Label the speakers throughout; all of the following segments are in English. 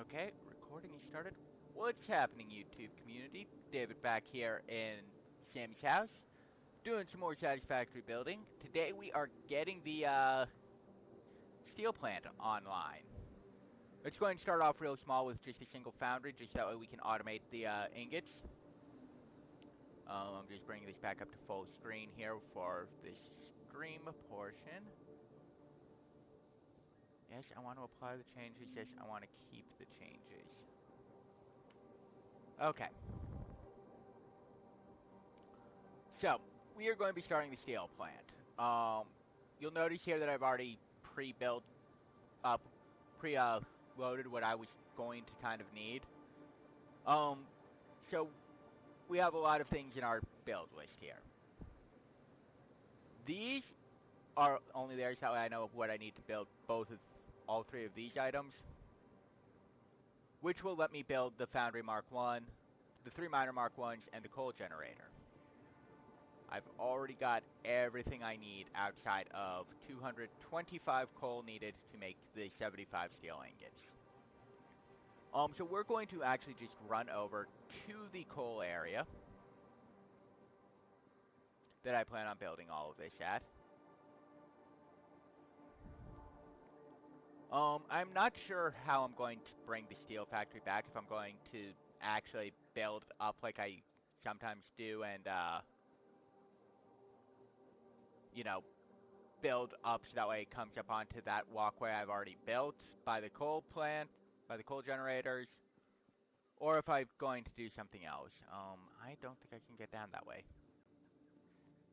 Speaker 1: Okay, recording is started. What's happening, YouTube community? David back here in Sammy's house, doing some more Satisfactory building. Today we are getting the steel plant online. It's going to start off real small with just a single foundry, just that way we can automate the ingots. I'm just bringing this back up to full screen here for this stream portion. Yes, I want to apply the changes. Yes, I want to keep the changes. Okay. So, we are going to be starting the steel plant. You'll notice here that I've already pre-built up, loaded what I was going to kind of need. So we have a lot of things in our build list here. These are only there so I know what I need to build all three of these items, which will let me build the Foundry Mark 1, the 3 Miner Mark 1s, and the coal generator. I've already got everything I need outside of 225 coal needed to make the 75 steel ingots. So we're going to actually just run over to the coal area that I plan on building all of this at. I'm not sure how I'm going to bring the steel factory back, if I'm going to actually build up like I sometimes do and, build up so that way it comes up onto that walkway I've already built by the coal plant, by the coal generators, or if I'm going to do something else. I don't think I can get down that way.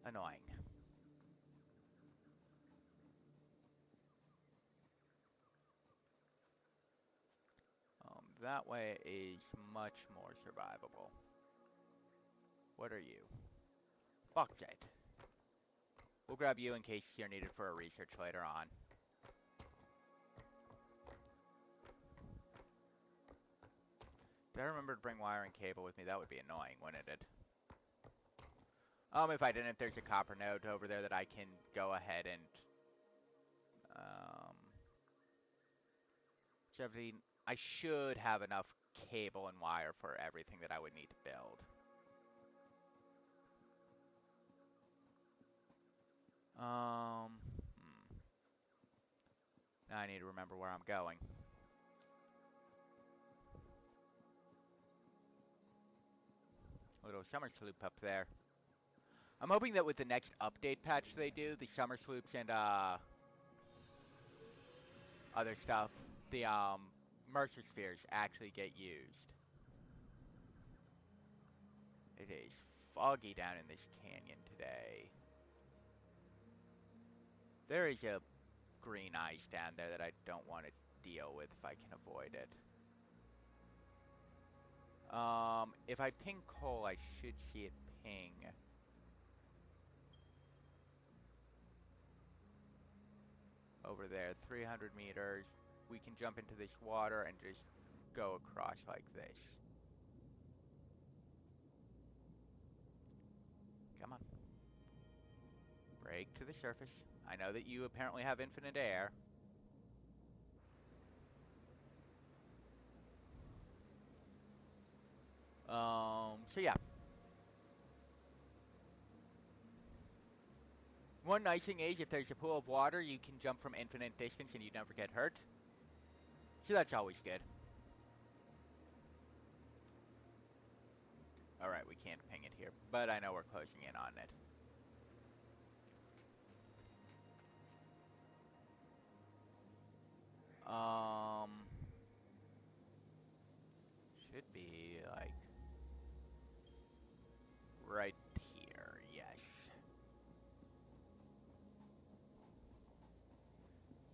Speaker 1: Annoying. That way is much more survivable. What are you? Bauxite. We'll grab you in case you're needed for a research later on. Did I remember to bring wire and cable with me? That would be annoying, wouldn't it? If I didn't, there's a copper node over there that I can go ahead and, 17. I should have enough cable and wire for everything that I would need to build. Now I need to remember where I'm going. Little summer sloop up there. I'm hoping that with the next update patch they do, the summer sloops and other stuff, the Mercer spheres actually get used. It is foggy down in this canyon today. There is a green ice down there that I don't want to deal with if I can avoid it. If I ping coal, I should see it ping. Over there, 300 meters. We can jump into this water and just go across like this. Come on. Break to the surface. I know that you apparently have infinite air. So yeah. One nice thing is, if there's a pool of water, you can jump from infinite distance and you never get hurt. So that's always good. Alright, we can't ping it here, but I know we're closing in on it. Should be, like, right here, yes.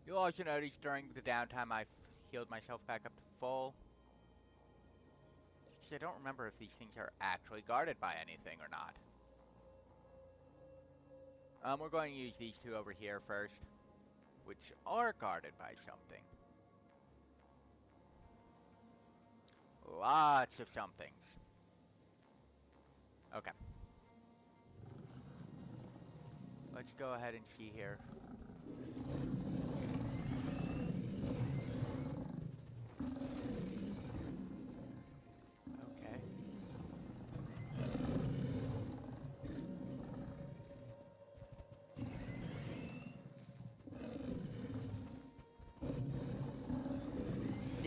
Speaker 1: You'll also notice during the downtime I've healed myself back up to full. I don't remember if these things are actually guarded by anything or not. We're going to use these two over here first, which are guarded by something. Lots of somethings. Okay. Let's go ahead and see here.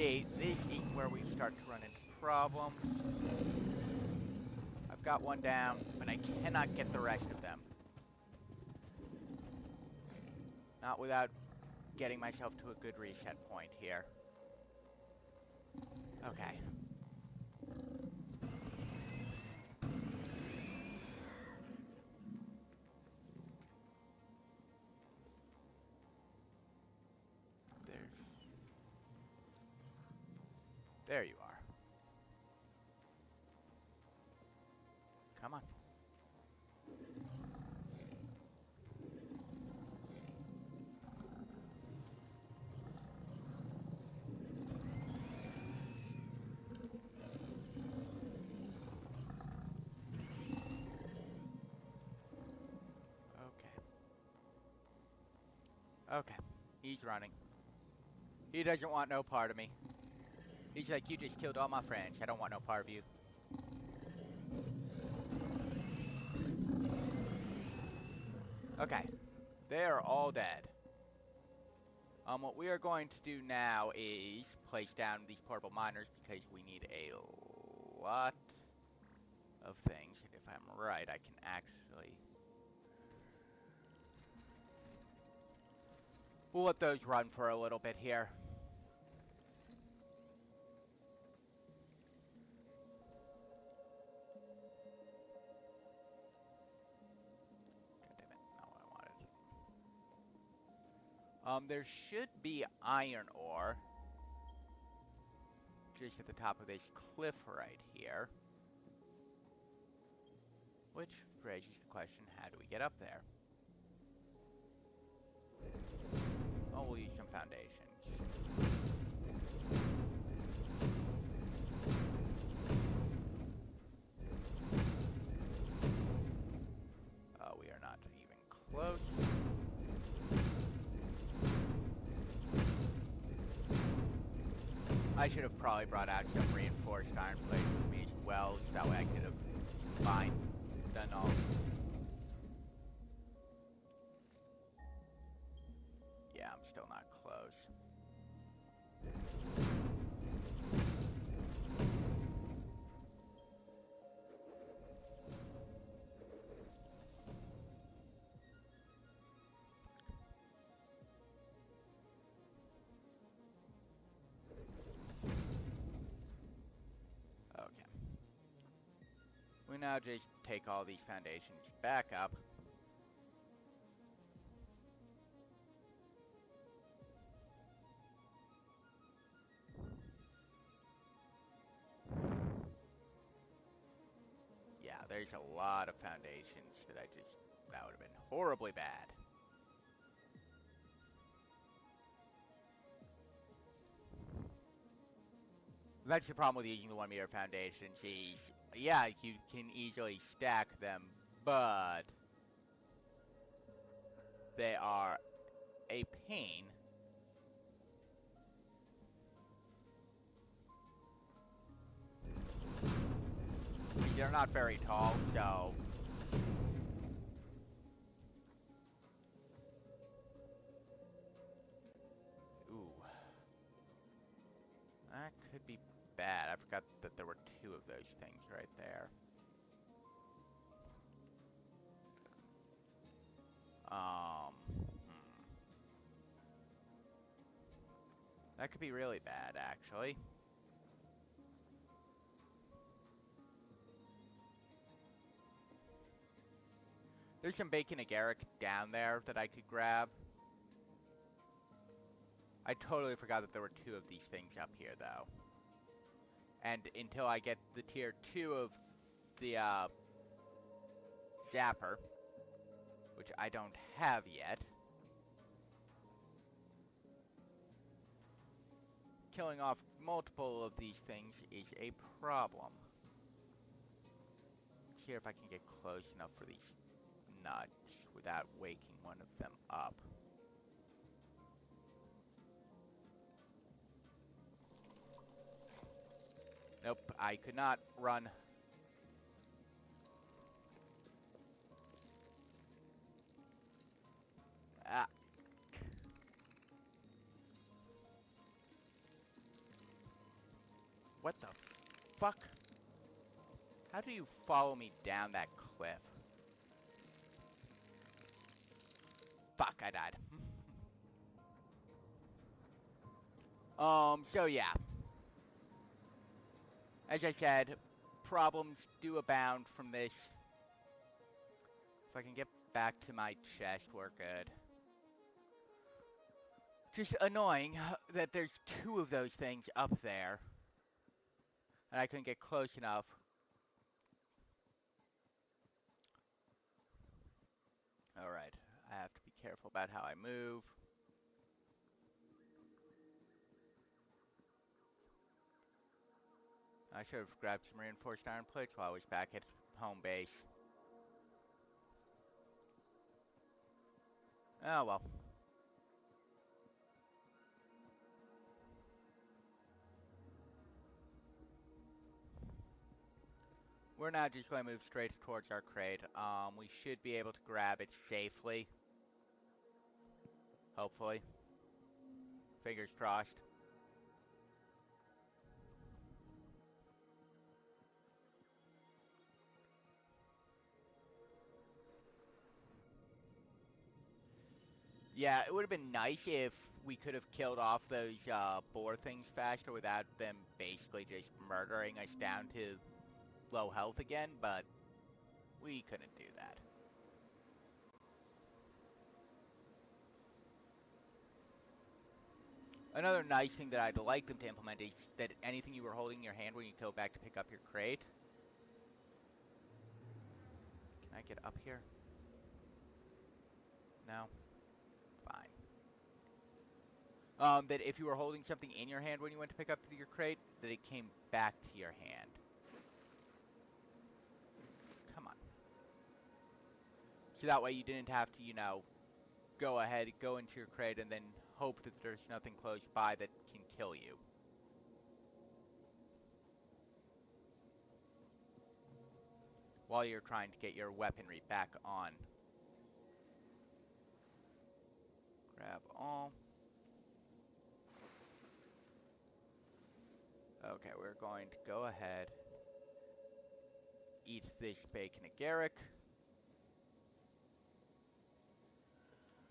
Speaker 1: See, this is where we start to run into problems. I've got one down, but I cannot get the rest of them. Not without getting myself to a good reset point here. Okay. There you are. Come on. Okay. He's running. He doesn't want no part of me. He's like, you just killed all my friends. I don't want no part of you. Okay. They are all dead. What we are going to do now is place down these portable miners because we need a lot of things. And if I'm right, I can actually... We'll let those run for a little bit here. God damn it, not what I wanted. There should be iron ore just at the top of this cliff right here. Which raises the question, how do we get up there? Oh, we'll use some foundations. We are not even close. I should have probably brought out some reinforced iron plates with me as well, so that way I could have done all. Yeah, I'm still not close. Okay. We now just take all these foundations back up. Yeah, there's a lot of foundations that would have been horribly bad. That's the problem with using the 1 meter foundations is, yeah, you can easily stack them, but they are a pain. They're not very tall, so... Ooh. That could be bad. I forgot that there were 2 of those things right there. That could be really bad, actually. There's some bacon agaric down there that I could grab. I totally forgot that there were 2 of these things up here, though. And until I get the tier 2 of the, zapper, which I don't have yet, killing off multiple of these things is a problem. Let's see if I can get close enough for these nuts without waking one of them up. Nope, I could not run. Ah. What the fuck? How do you follow me down that cliff? Fuck, I died. So yeah. As I said, problems do abound from this. If I can get back to my chest, we're good. Just annoying that there's two of those things up there. And I couldn't get close enough. Alright, I have to be careful about how I move. I should have grabbed some reinforced iron plates while I was back at home base. Oh well. We're now just going to move straight towards our crate. We should be able to grab it safely. Hopefully. Fingers crossed. Yeah, it would have been nice if we could have killed off those boar things faster without them basically just murdering us down to low health again, but we couldn't do that. Another nice thing that I'd like them to implement is that anything you were holding in your hand when you go back to pick up your crate. Can I get up here? No? Fine. That if you were holding something in your hand when you went to pick up your crate, that it came back to your hand. Come on. So that way you didn't have to, you know, go ahead, go into your crate, and then hope that there's nothing close by that can kill you. While you're trying to get your weaponry back on. Grab all. Okay, we're going to go ahead. Eat this bacon agaric.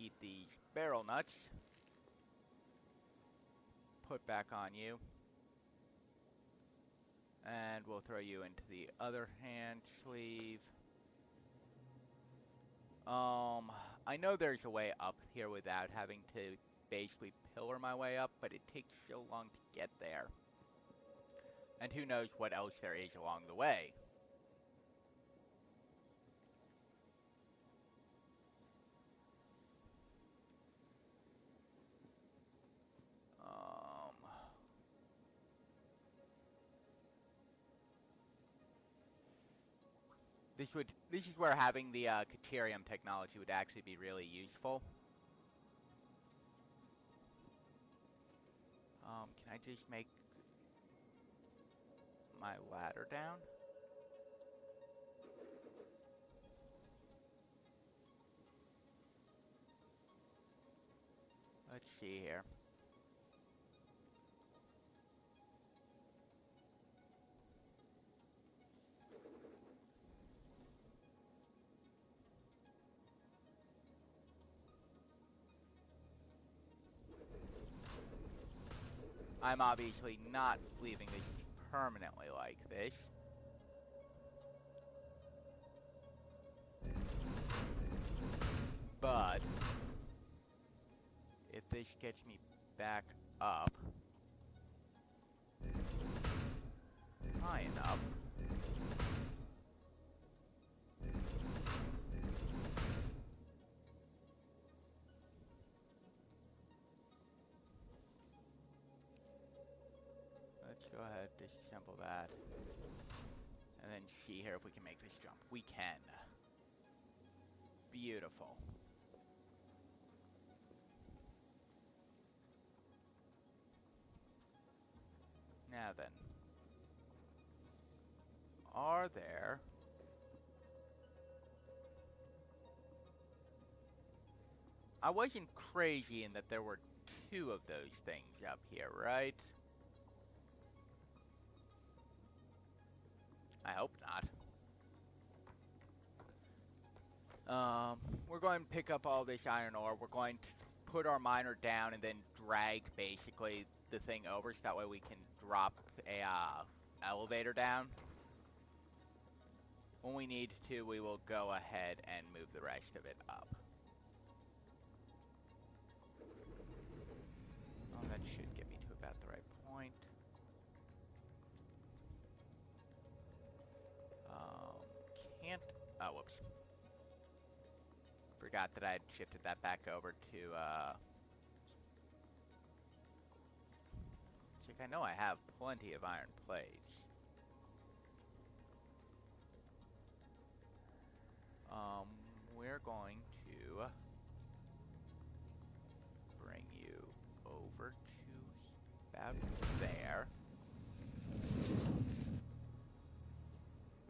Speaker 1: Eat these barrel nuts. Put back on you. And we'll throw you into the other hand sleeve. I know there's a way up here without having to basically pillar my way up, but it takes so long to get there. And who knows what else there is along the way. This is where having the Caterium technology would actually be really useful. Can I just make my ladder down? Let's see here. I'm obviously not leaving this permanently like this. But if this gets me back up high enough, let's go ahead, disassemble that, and then see here if we can make this jump. We can. Beautiful. Now then, are there I wasn't crazy in that there were two of those things up here, right? I hope not. We're going to pick up all this iron ore. We're going to put our miner down and then drag, basically, the thing over, so that way we can drop a, elevator down. When we need to, we will go ahead and move the rest of it up. Oh, that should get me to about the right point. Can't... Oh, whoops. Forgot that I had shifted that back over to, Check, I know I have plenty of iron plates. We're going to bring you over to about there.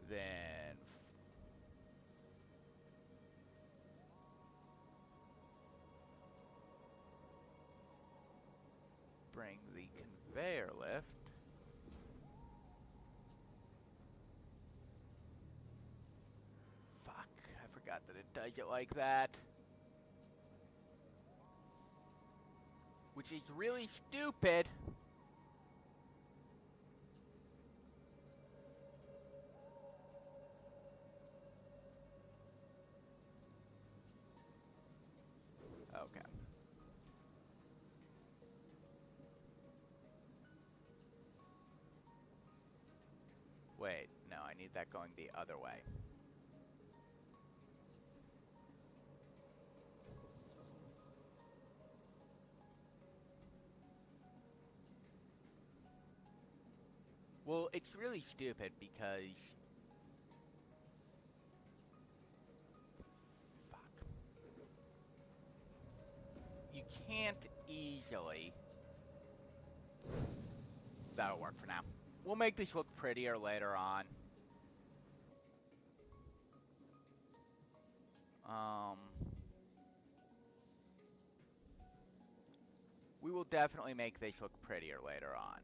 Speaker 1: Then bring the conveyor lift forgot that it does it like that. Which is really stupid. Okay. Wait, no, I need that going the other way. Well, it's really stupid because... Fuck. You can't easily... That'll work for now. We'll make this look prettier later on. We will definitely make this look prettier later on.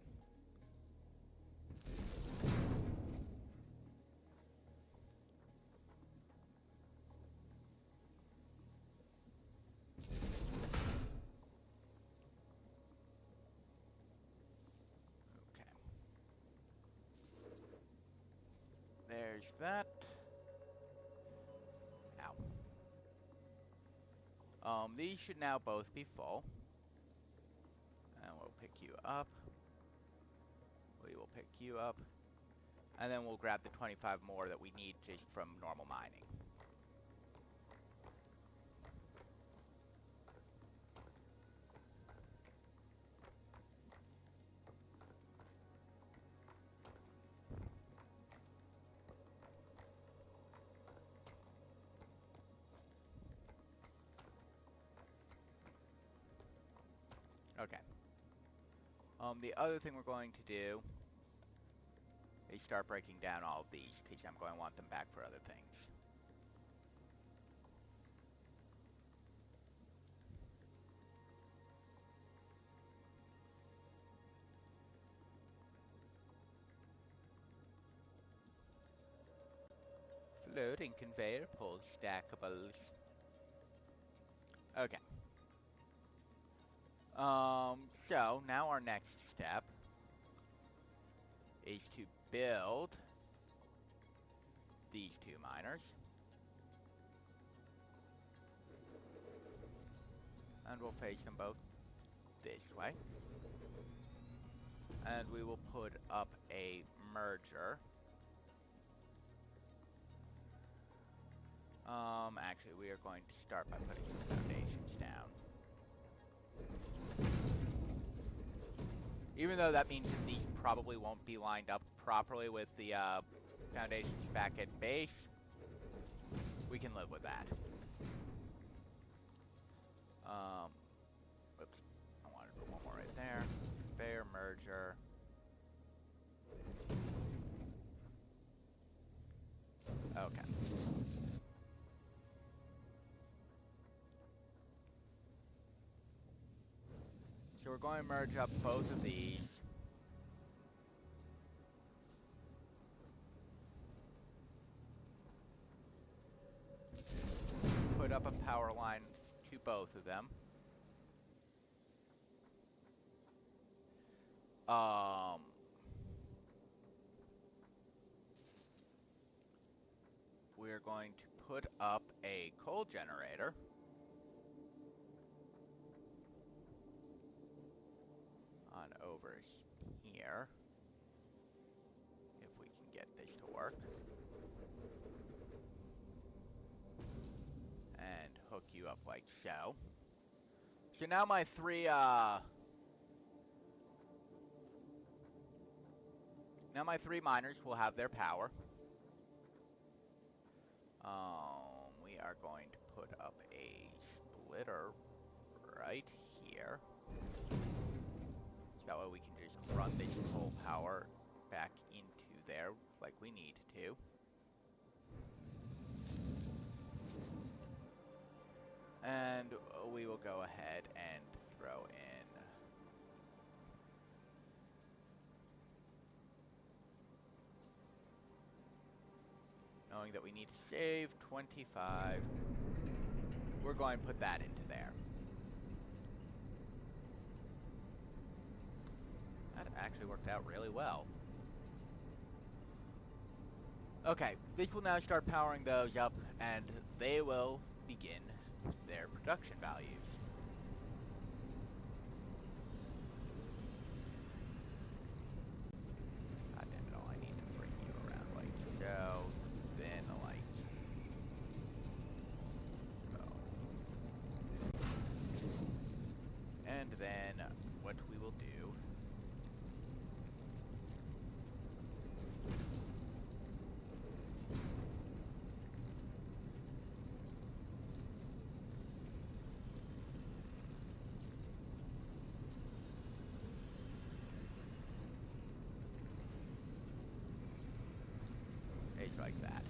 Speaker 1: There's that. Ow. These should now both be full. And we'll pick you up. We will pick you up. And then we'll grab the 25 more that we need just from normal mining. Okay. The other thing we're going to do is start breaking down all of these, because I'm going to want them back for other things. Floating conveyor pulls stackables. Okay. So now our next step is to build these two miners. And we'll face them both this way. And we will put up a merger. Actually, we are going to start by putting some foundations down. Even though that means that these probably won't be lined up properly with the foundations back at base, we can live with that. Oops, I wanted to put one more right there. Conveyor merger. Okay. So we're going to merge up both of these. power line to both of them. We're going to put up a coal generator. On over here. If we can get this to work. And hook you up like so. So now my three miners will have their power. We are going to put up a splitter right here. So that way we can just run this coal power back into there like we need to. And we will go ahead and throw in knowing that we need to save 25. We're going to put that into there. That actually worked out really well. Okay, this will now start powering those up, and they will begin their production values. God damn it all, I need to bring you around like so, then like so. And then what we will do like that.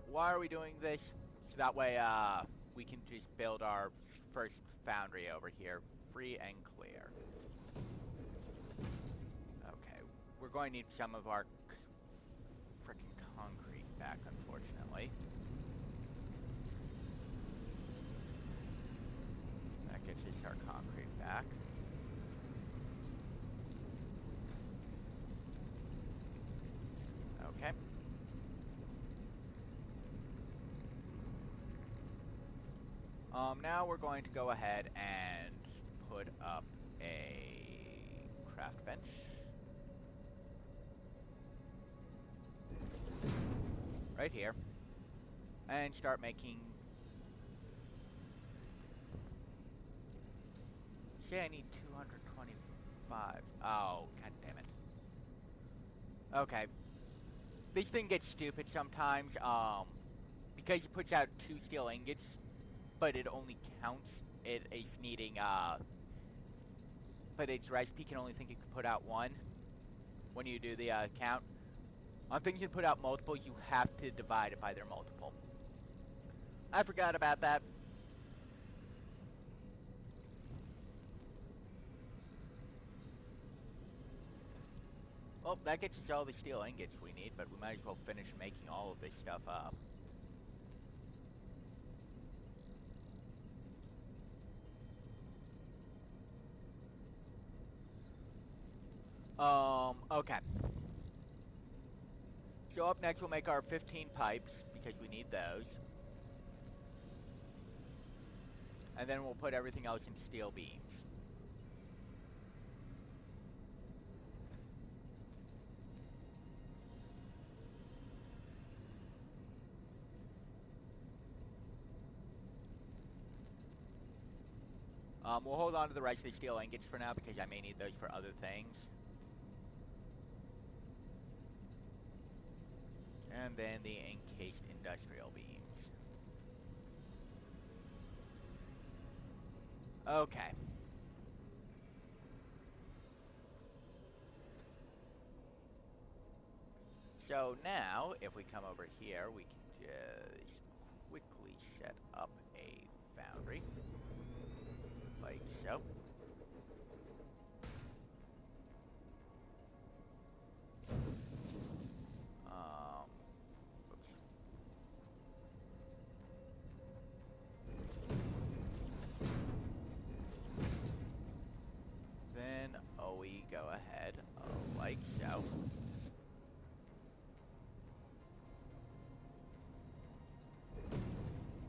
Speaker 1: Why are we doing this? So that way, we can just build our first foundry over here, free and clear. Okay, we're going to need some of our frickin' concrete back, unfortunately. That gets us our concrete back. Okay. Now we're going to go ahead and put up a craft bench. Right here. And start making... Say I need 225. Oh, god damn it. Okay. This thing gets stupid sometimes, because it puts out 2 steel ingots, but it only counts it as needing, but its recipe can only think it can put out 1 when you do the, count. On things you put out multiple, you have to divide it by their multiple. I forgot about that. Well, that gets us all the steel ingots we need, but we might as well finish making all of this stuff up. Okay. So up next we'll make our 15 pipes, because we need those. And then we'll put everything else in steel beams. We'll hold on to the rest of the steel ingots for now, because I may need those for other things. And then the encased industrial beams. Okay. So now, if we come over here, we can just quickly set up a foundry. Like so.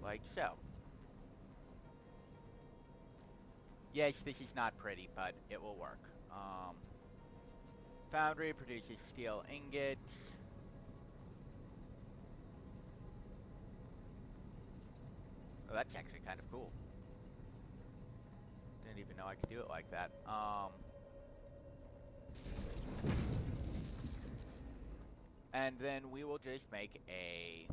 Speaker 1: like so. Yes, this is not pretty, but it will work. Foundry produces steel ingots. Oh, that's actually kind of cool. Didn't even know I could do it like that. And then we will just make a...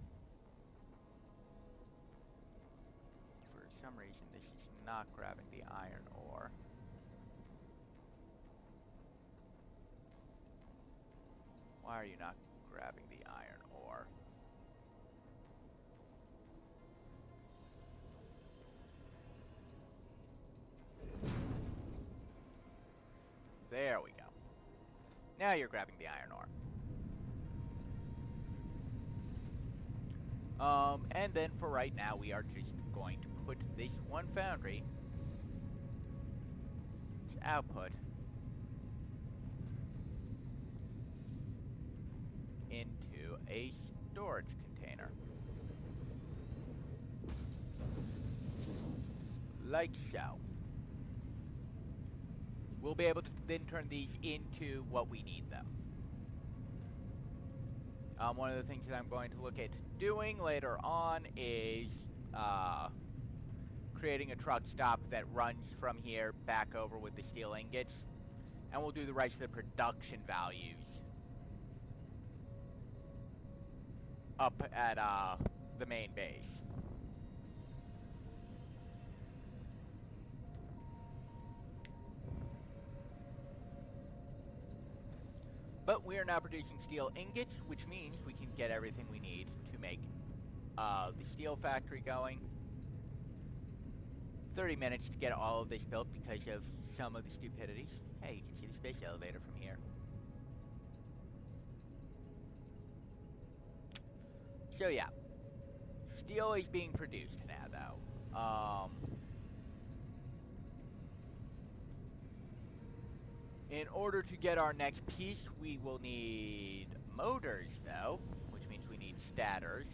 Speaker 1: For some reason, this is not grabbing the iron ore. Why are you not grabbing the iron ore? There we go. Now you're grabbing the iron ore. And then for right now, we are just going to put this one foundry, its output, into a storage container. Like so. We'll be able to then turn these into what we need them. One of the things that I'm going to look at doing later on is creating a truck stop that runs from here back over with the steel ingots, and we'll do the rest of the production values up at the main base. But we are now producing steel ingots, which means we can get everything we need to make the steel factory going. 30 minutes to get all of this built because of some of the stupidities. Hey, you can see the space elevator from here. So yeah, steel is being produced now, though. In order to get our next piece, we will need motors, though, which means we need stators.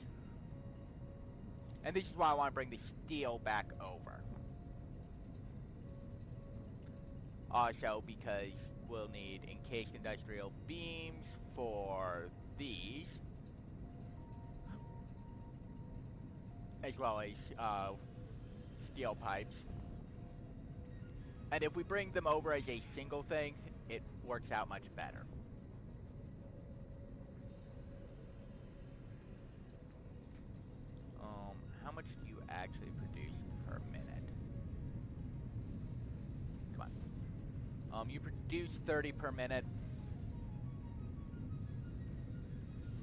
Speaker 1: And this is why I want to bring the steel back over. Also, because we'll need encased industrial beams for these, as well as steel pipes. And if we bring them over as a single thing, it works out much better. How much do you actually produce per minute? Come on. You produce 30 per minute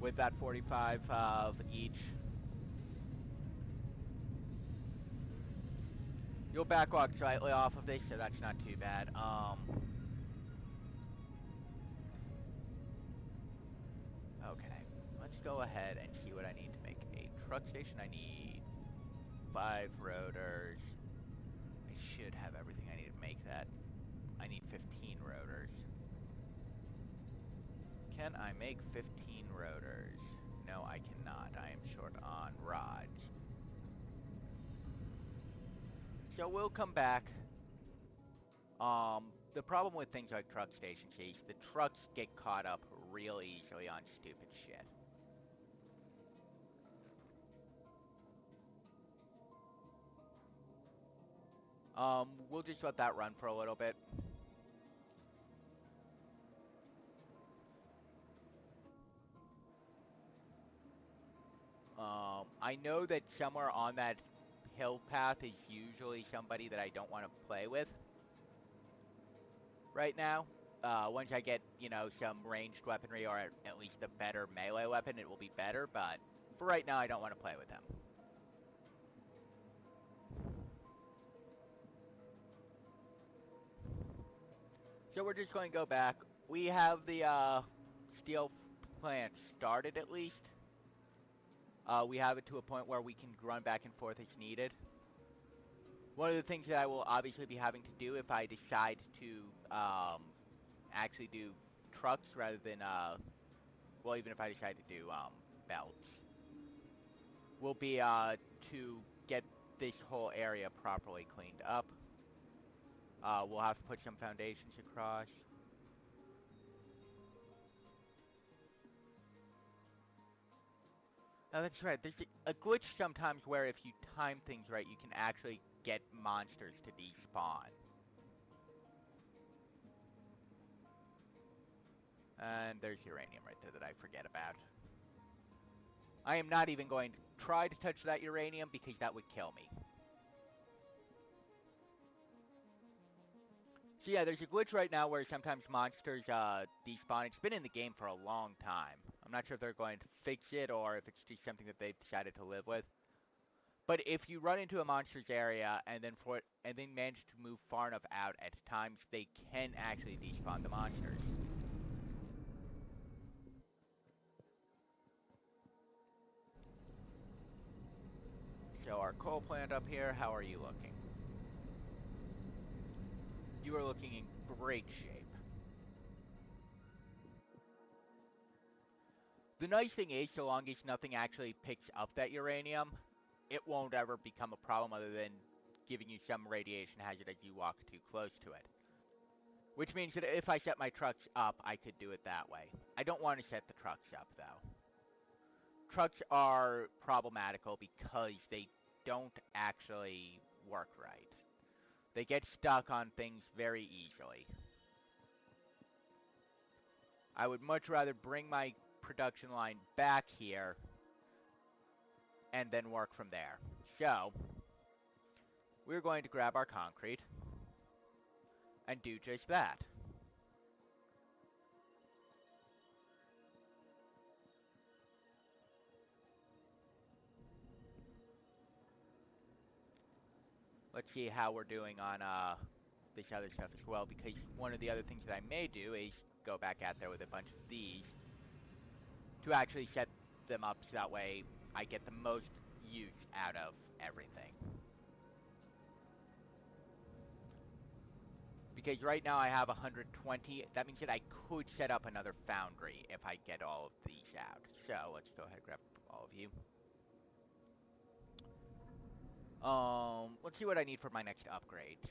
Speaker 1: with that 45 of each. You'll backlog slightly off of this, so that's not too bad. Okay, let's go ahead and see what I need to make a truck station. I need 5 rotors. I should have everything I need to make that. I need 15 rotors. Can I make 15 rotors? No, I cannot. I am short on rods. So we'll come back. The problem with things like truck stations is the trucks get caught up real easily on stupid shit. We'll just let that run for a little bit. I know that somewhere on that hill path is usually somebody that I don't want to play with right now. Once I get, you know, some ranged weaponry or at least a better melee weapon, it will be better, but for right now I don't want to play with them. So we're just going to go back. We have the steel plant started at least. We have it to a point where we can run back and forth as needed. One of the things that I will obviously be having to do if I decide to actually do trucks rather than, well, even if I decide to do belts, will be to get this whole area properly cleaned up. We'll have to put some foundations across. Oh, that's right. There's a glitch sometimes where if you time things right, you can actually get monsters to despawn. And there's uranium right there that I forget about. I am not even going to try to touch that uranium because that would kill me. So yeah, there's a glitch right now where sometimes monsters despawn. It's been in the game for a long time. I'm not sure if they're going to fix it or if it's just something that they've decided to live with. But if you run into a monster's area and then manage to move far enough out, at times they can actually despawn the monsters. So our coal plant up here, how are you looking? You are looking in great shape. The nice thing is, so long as nothing actually picks up that uranium, it won't ever become a problem other than giving you some radiation hazard as you walk too close to it. Which means that if I set my trucks up, I could do it that way. I don't want to set the trucks up, though. Trucks are problematical because they don't actually work right. They get stuck on things very easily. I would much rather bring my production line back here and then work from there. So, we're going to grab our concrete and do just that. Let's see how we're doing on this other stuff as well, because one of the other things that I may do is go back out there with a bunch of these to actually set them up so that way I get the most use out of everything. Because right now I have 120. That means that I could set up another foundry if I get all of these out. So let's go ahead and grab all of you. Let's see what I need for my next upgrades.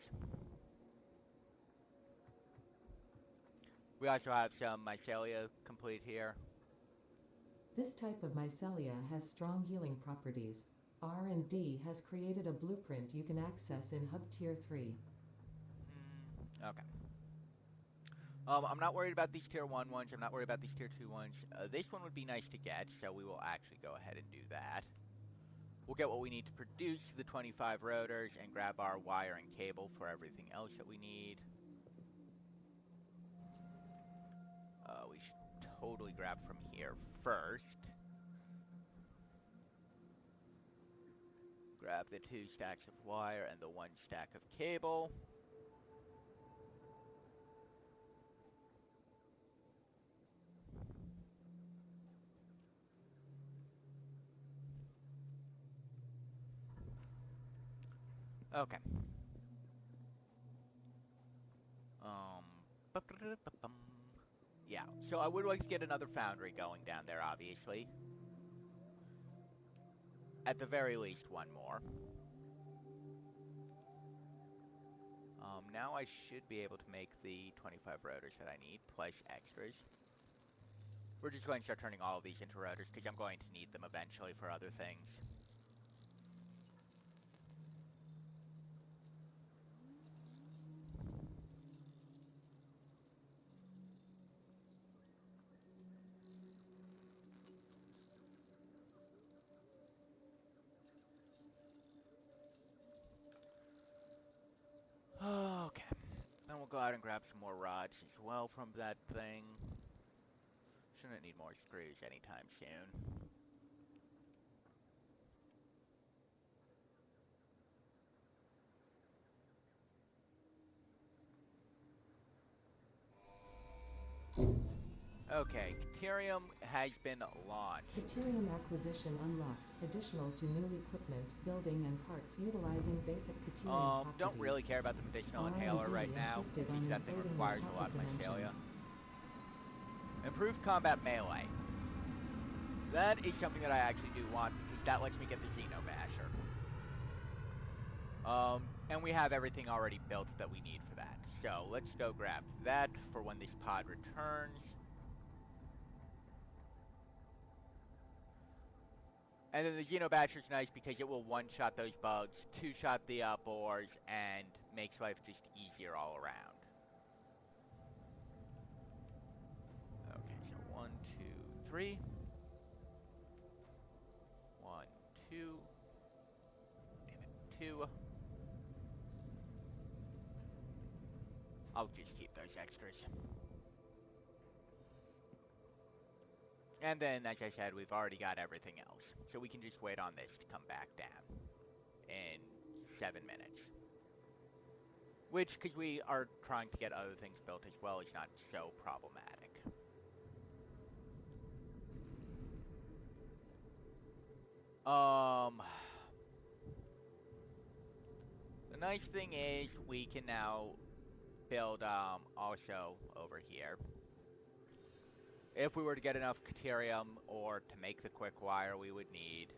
Speaker 1: We also have some mycelia complete here.
Speaker 2: This type of mycelia has strong healing properties. R&D has created a blueprint you can access in Hub Tier 3.
Speaker 1: Okay. I'm not worried about these Tier 1 ones. I'm not worried about these Tier 2 ones. This one would be nice to get, so we will actually go ahead and do that. We'll get what we need to produce the 25 rotors and grab our wire and cable for everything else that we need. We should totally grab from here first. Grab the 2 stacks of wire and the 1 stack of cable. Okay. Yeah, so I would like to get another foundry going down there, obviously. At the very least, one more. Now I should be able to make the 25 rotors that I need, plus extras. We're just going to start turning all of these into rotors, because I'm going to need them eventually for other things. Okay. Then we'll go out and grab some more rods as well from that thing. Shouldn't need more screws anytime soon. Okay, Caterium has been launched.
Speaker 2: Caterium acquisition unlocked. Additional to new equipment, building and parts utilizing basic Caterium properties.
Speaker 1: Don't really care about the medicinal inhaler right now, because that thing requires a lot of mycelia. Improved combat melee. That is something that I actually do want, because that lets me get the Xenobasher. And we have everything already built that we need for that. So let's go grab that for when this pod returns. And then the Xenobatcher's nice because it will one-shot those bugs, two-shot the boars, and makes life just easier all around. Okay, so 1, 2, 3. 1, 2. Damn it, 2. I'll just keep those extras. And then, as I said, we've already got everything else. So we can just wait on this to come back down in 7 minutes. Which, because we are trying to get other things built as well, is not so problematic. The nice thing is we can now build also over here. If we were to get enough Caterium or to make the quick wire we would need,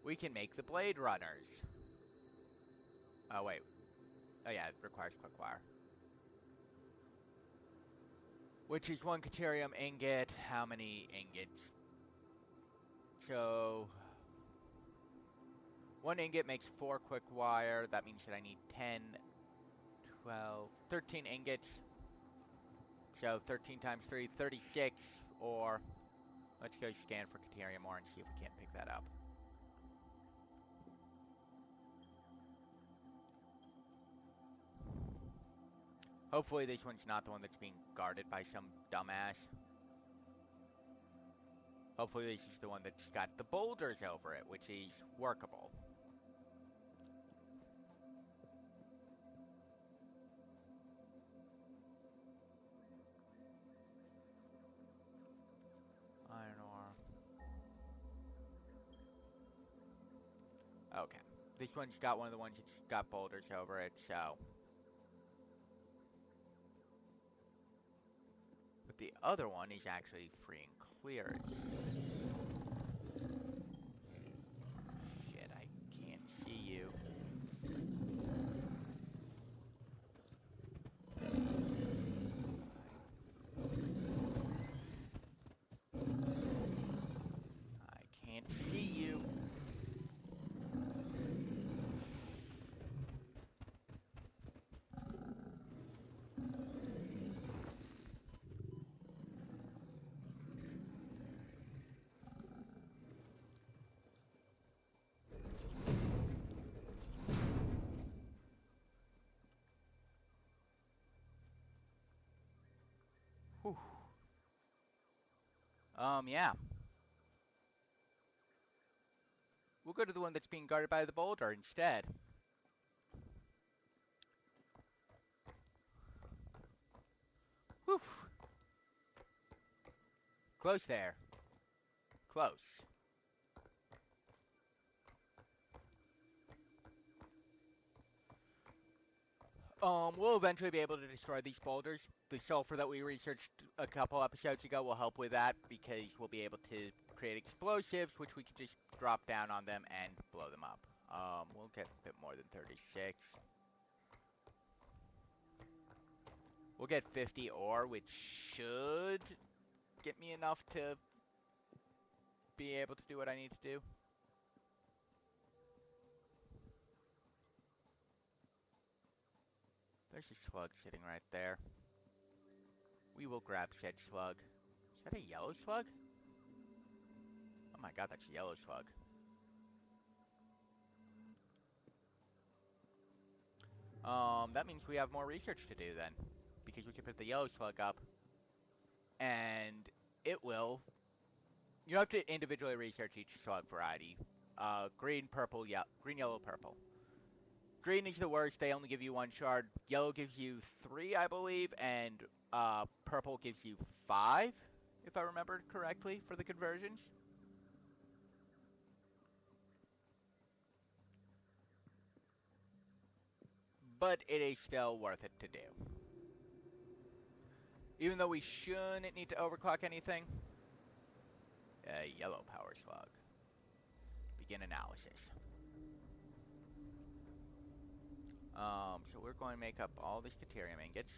Speaker 1: we can make the Blade Runners. Oh, wait. Oh, yeah, it requires quick wire. Which is 1 Caterium ingot. How many ingots? So 1 ingot makes 4 quick wire. That means that I need 10, 12, 13 ingots. So 13 times 3, 36. Or let's go scan for Caterium ore and see if we can't pick that up. Hopefully this one's not the one that's being guarded by some dumbass. Hopefully this is the one that's got the boulders over it, which is workable. Iron ore. Okay. This one's got one of the ones that's got boulders over it, so. But the other one is actually free and clear. Shit, I can't see you. I can't see you. Whew. Yeah. We'll go to the one that's being guarded by the boulder instead. Whew. Close there. Close. We'll eventually be able to destroy these boulders. The sulfur that we researched a couple episodes ago will help with that because we'll be able to create explosives, which we can just drop down on them and blow them up. We'll get a bit more than 36. We'll get 50 ore, which should get me enough to be able to do what I need to do. There's a slug sitting right there. We will grab said slug. Is that a yellow slug? Oh my god, that's a yellow slug. That means we have more research to do then. Because we can put the yellow slug up. And it will... You have to individually research each slug variety. Green, purple, green, yellow, purple. Green is the worst, they only give you 1 shard. Yellow gives you 3, I believe, and purple gives you 5, if I remember correctly, for the conversions. But it is still worth it to do. Even though we shouldn't need to overclock anything. Yellow power slug. Begin analysis. So we're going to make up all these deuterium ingots.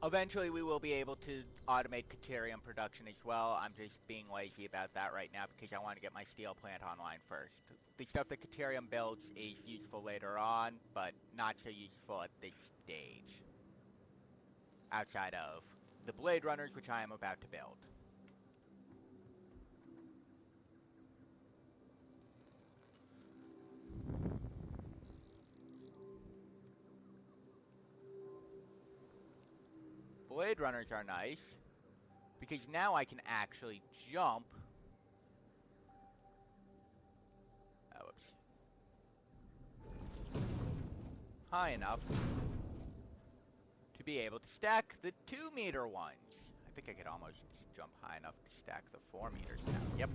Speaker 1: Eventually, we will be able to automate deuterium production as well. I'm just being lazy about that right now because I want to get my steel plant online first. The stuff that deuterium builds is useful later on, but not so useful at this stage. Outside of the Blade Runners, which I am about to build. Blade Runners are nice, because now I can actually jump. Oh, whoops. High enough to be able to stack the 2-meter ones. I think I could almost jump high enough to stack the 4 meters now. Yep.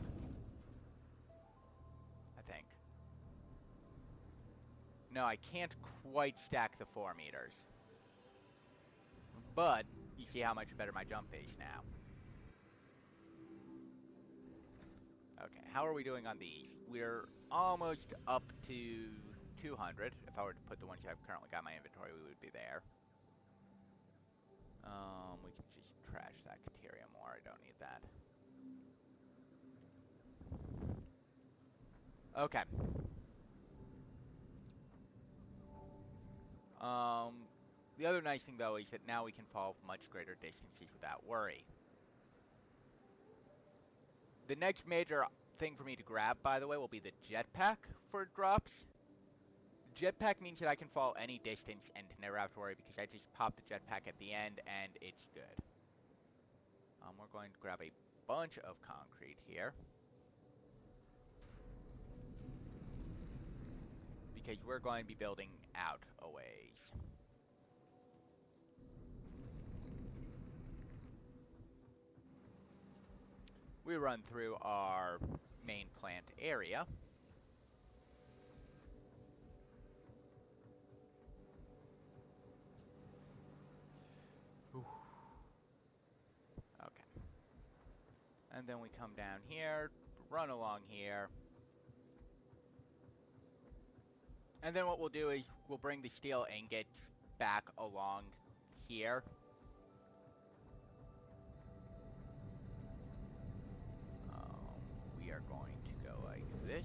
Speaker 1: I think. No, I can't quite stack the 4 meters. But, you see how much better my jump is now. Okay, how are we doing on these? We're almost up to 200. If I were to put the ones I've currently got in my inventory, we would be there. We can just trash that deuterium more. I don't need that. Okay. The other nice thing, though, is that now we can fall much greater distances without worry. The next major thing for me to grab, by the way, will be the jetpack for drops. Jetpack means that I can fall any distance and never have to worry because I just pop the jetpack at the end and it's good. We're going to grab a bunch of concrete here. Because we're going to be building out a ways. We run through our main plant area. Ooh. Okay. And then we come down here, run along here. And then what we'll do is we'll bring the steel ingots back along here. We are going to go like this.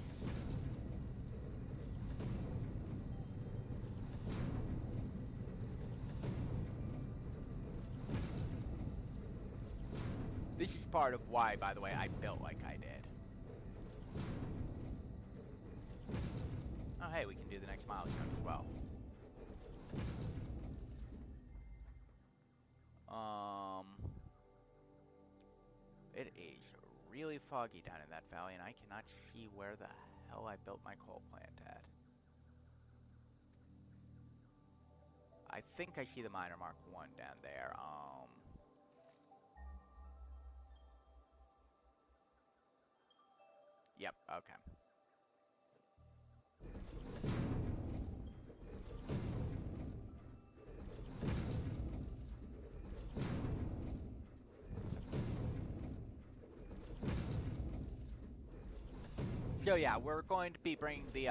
Speaker 1: This is part of why, by the way, I built like I did. Oh, hey, we can do the next milestone as well. It is really foggy down in that valley, and I cannot see where the hell I built my coal plant at. I think I see the miner Mark 1 down there. Yep, okay. So yeah, we're going to be bringing the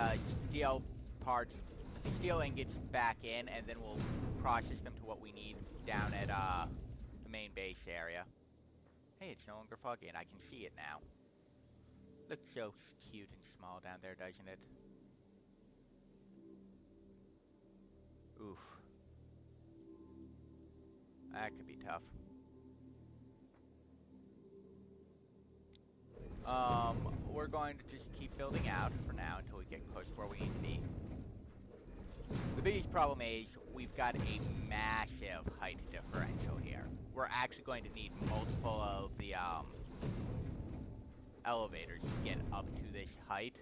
Speaker 1: steel parts, the steel ingots back in, and then we'll process them to what we need down at the main base area. Hey, it's no longer foggy, and I can see it now. Looks so cute and small down there, doesn't it? Oof. That could be tough. We're going to just keep building out for now until we get close to where we need to be. The biggest problem is we've got a massive height differential here. We're actually going to need multiple of the elevators to get up to this height.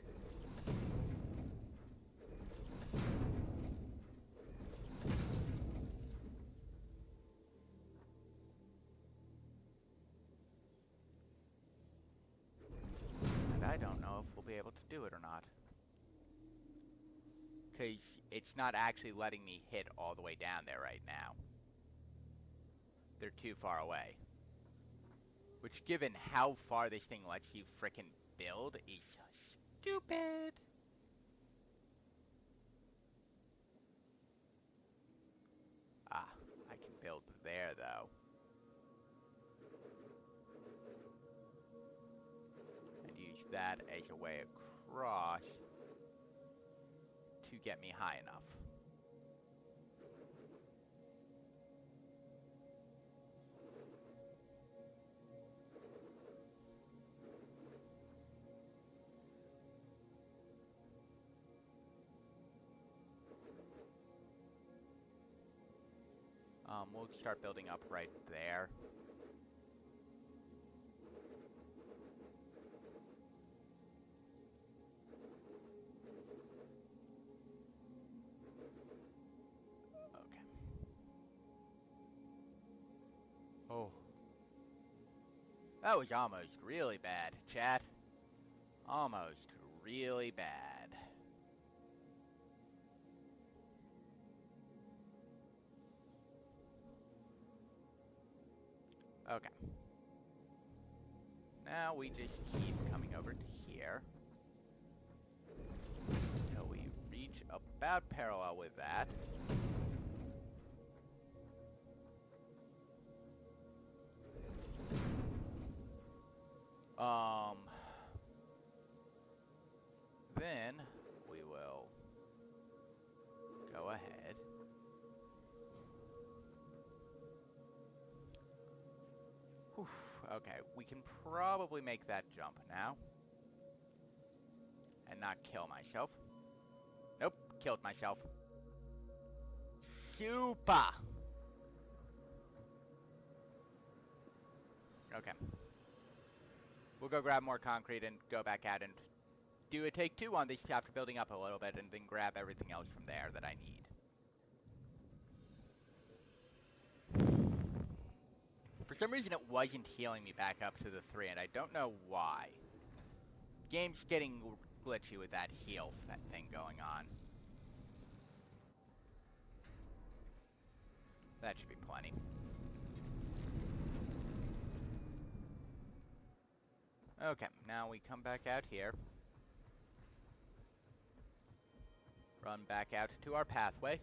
Speaker 1: And I don't know if we'll be able to do it or not. Because it's not actually letting me hit all the way down there right now. They're too far away. Which, given how far this thing lets you frickin' build, is stupid. build there, though. And use that as a way across to get me high enough. We'll start building up right there. Okay. Oh. That was almost really bad, chat. Almost really bad. Okay. Now we just keep coming over to here until we reach about parallel with that. Then we will go ahead. Whew, okay, we can probably make that jump now. And not kill myself. Nope, killed myself. Super! Okay. We'll go grab more concrete and go back out and do a take two on this after building up a little bit, and then grab everything else from there that I need. For some reason it wasn't healing me back up to the 3, and I don't know why. Game's getting glitchy with that heal thing going on. That should be plenty. Okay, now we come back out here. Run back out to our pathway.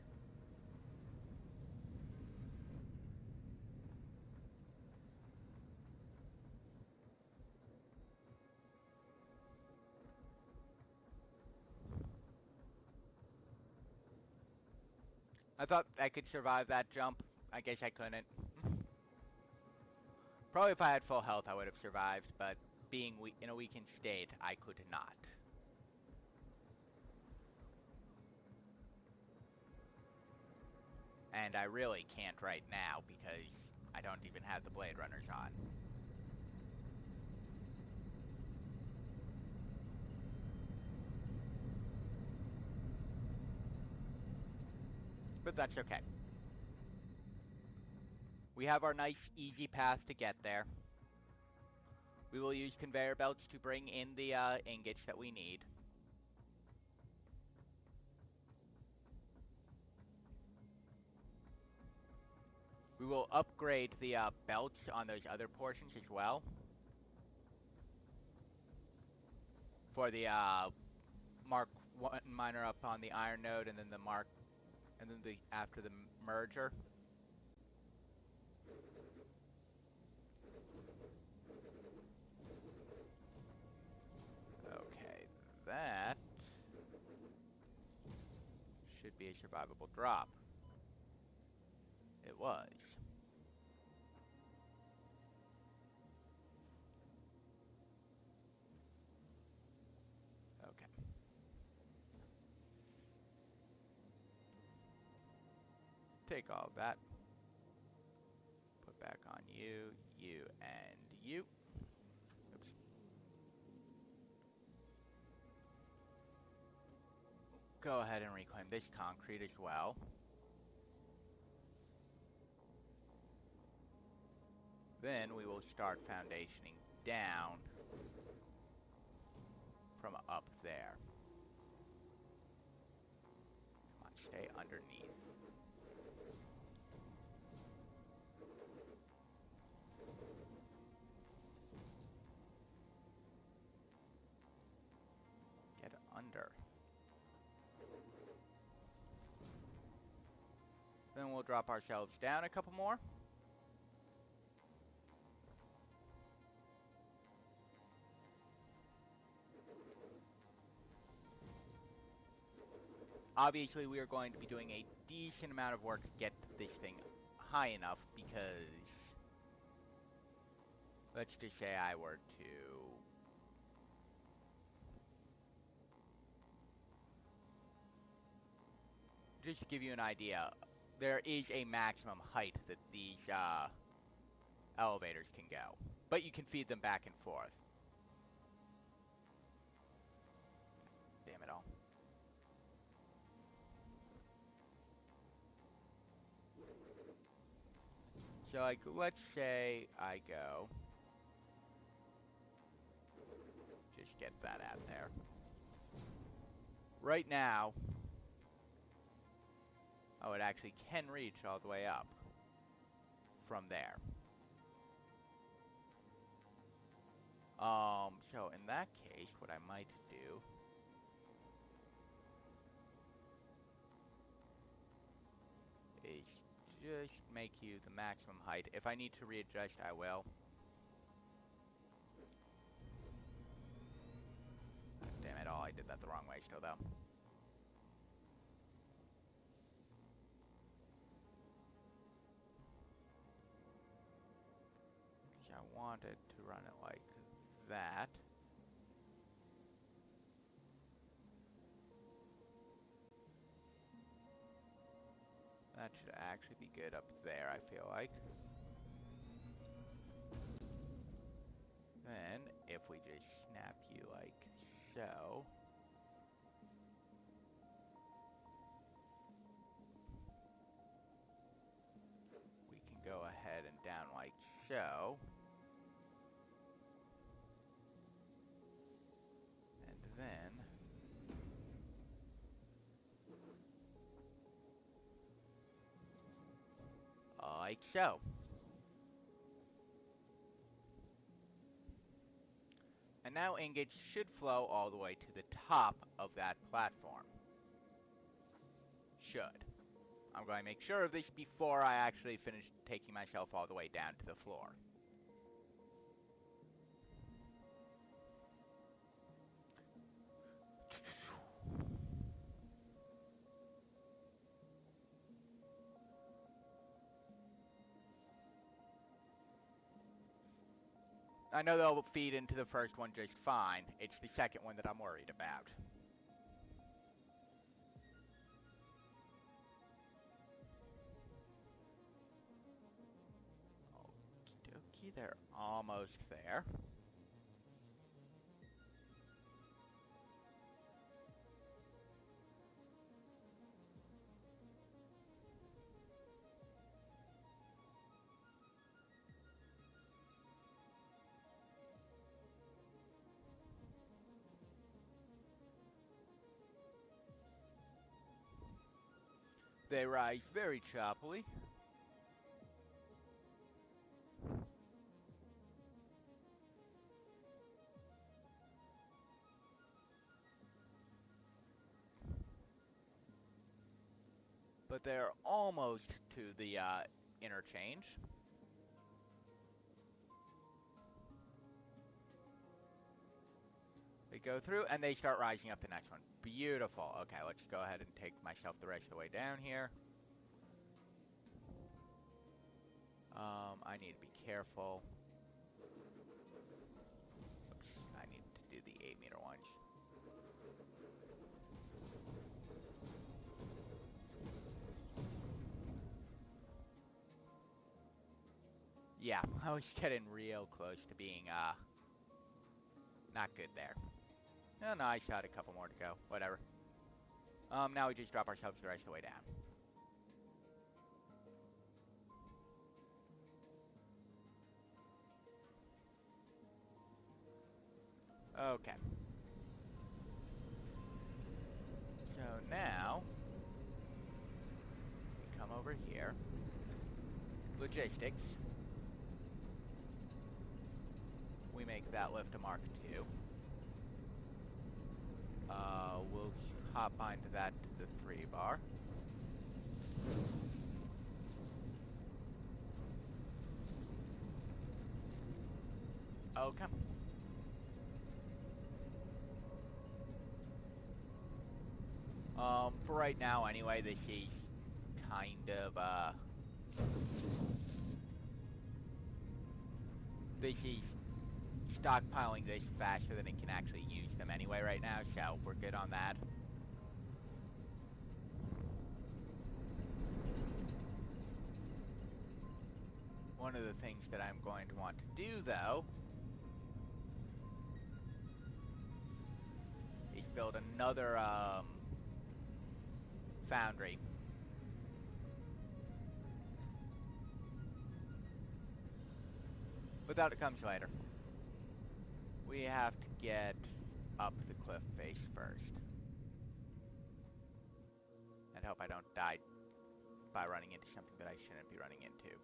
Speaker 1: I thought I could survive that jump. I guess I couldn't. Probably if I had full health I would have survived, but being in a weakened state, I could not. And I really can't right now because I don't even have the Blade Runners on. But that's okay. We have our nice, easy path to get there. We will use conveyor belts to bring in the ingots that we need. We will upgrade the belts on those other portions as well. For the Mark 1 miner up on the iron node, and then the after the merger. Okay, that should be a survivable drop. It was. Okay. Take all of that. Put back on you, you, and you. Oops. Go ahead and reclaim this concrete as well. Then we will start foundationing down from up there. Come on, stay underneath. Get under. Then we'll drop ourselves down a couple more. Obviously, we are going to be doing a decent amount of work to get this thing high enough because, let's just say I were to just to give you an idea, there is a maximum height that these elevators can go, but you can feed them back and forth. Damn it all. So, like, let's say I go, just get that out there. Right now, oh, it actually can reach all the way up from there. So in that case, what I might do is just make you the maximum height. If I need to readjust, I will. Damn it all, I did that the wrong way still though. I wanted to run it like that. That should actually be good up there, I feel like. Then, if we just snap you like so. We can go ahead and down like so. And then like so. And now ingots should flow all the way to the top of that platform. Should. I'm going to make sure of this before I actually finish taking myself all the way down to the floor. I know they'll feed into the first one just fine. It's the second one that I'm worried about. Okie dokie, they're almost there. They rise very choppily. But they're almost to the interchange. They go through and they start rising up the next one. Beautiful. Okay, let's go ahead and take myself the rest of the way down here. I need to be careful. Oops, I need to do the 8-meter ones. Yeah, I was getting real close to being, not good there. No, I shot a couple more to go. Whatever. Now we just drop ourselves the rest of the way down. Okay. So now, we come over here. Logistics. We make that lift a Mark II. We'll hop onto that to the 3 bar. Okay. For right now, anyway, this is kind of, this is stockpiling this faster than it can actually use them anyway right now, so we're good on that. One of the things that I'm going to want to do, though, is build another, foundry. But that comes later. We have to get up the cliff face first. And hope I don't die by running into something that I shouldn't be running into.